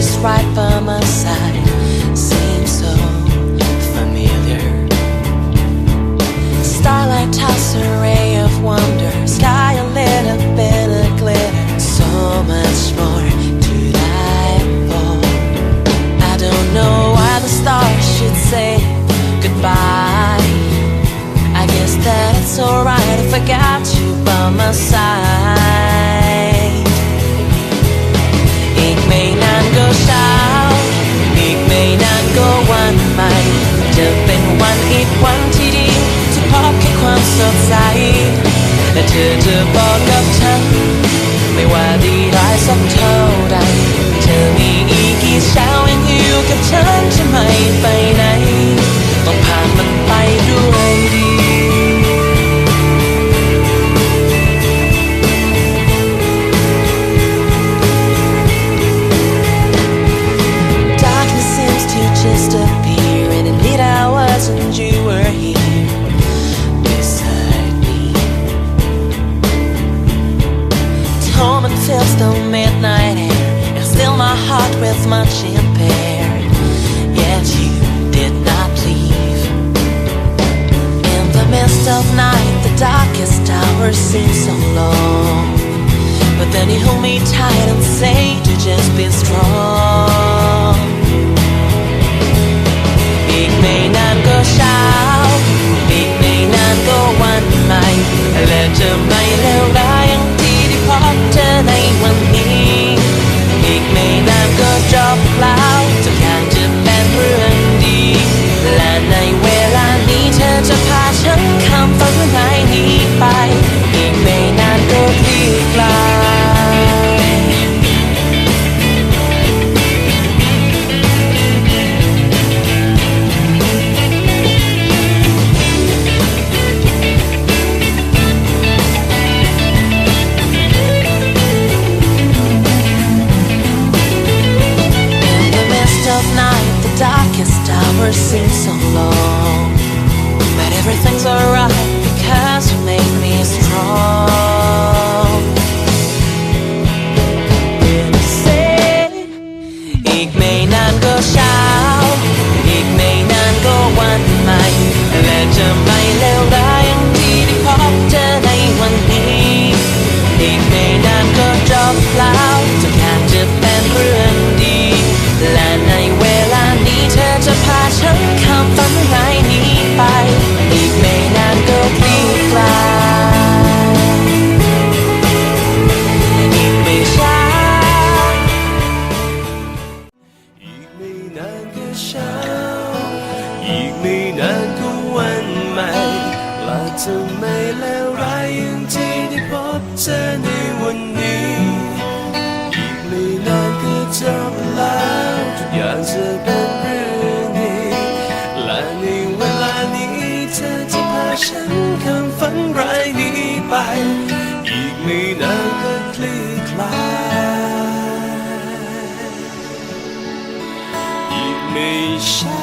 always right by my side seems so familiar. Starlight toss a ray of wonder, sky a little bit of glitter, so much more to die for. I don't know why the stars should say goodbye. I guess that it's alright if I got you by my side. อีกไม่นานก็เช้าอีกไม่นานก็วันใหม่จะเป็นวันอีกวันที่ดีที่พบแค่ความสดใสและเธอจะบอกกับฉันไม่ว่าดีร้ายสักเท่าใดเธอมีอีกกี่เช้ายังอยู่กับฉันจะไม่ไปไหนต้องผ่านมันไปด้วยดี Darkness seems to just appear and indeed I wasn't, you were here beside me. Torment fills the midnight air and still my heart with much impaired, yet you did not leave. In the midst of night the darkest hours seem so long, but then you hold me tight and say to just be strong. อีกไม่นานก็เช้าอีกไม่นานก็วันใหม่และจะไม่เลวร้ายอย่างที่ได้พบเธอในวันนี้อีกไม่นานก็จบแล้วทุกอย่างจะเป็นเรื่องดีและในเวลานี้เธอจะพาฉันข้ามฝันร้ายนี้ไปอีกไม่นานก็คลี่คลายof night, the darkest hours seem so long, but everything's alright because you made me strong. Say อีกไม่นานก็เช้าอีกไม่นานก็วันใหม่และจะไม่เลวร้ายอย่างที่ได้พบเธอในวันนี้อีกไม่นานก็จบแล้วทุกอย่างจะเป็นเรื่องดีและในเวลานี้เธอจะพาฉันข้ามฝันร้ายนี้ไปอีกไม่นานก็คลี่คลายอีกไม่ช้าอีกไม่นานก็เช้าอีกไม่นานก็วันใหม่และจะไม่เลวร้ายอย่างที่ได้พบเธอในวันนี้อีกไม่นานก็จบแล้วทุกอย่างจะเป็นเรื่องดีและในเวลานี้เธอจะพาฉันข้ามฝันร้ายนี้ไปอีกไม่นานก็คลี่คลายอีกไม่ช้า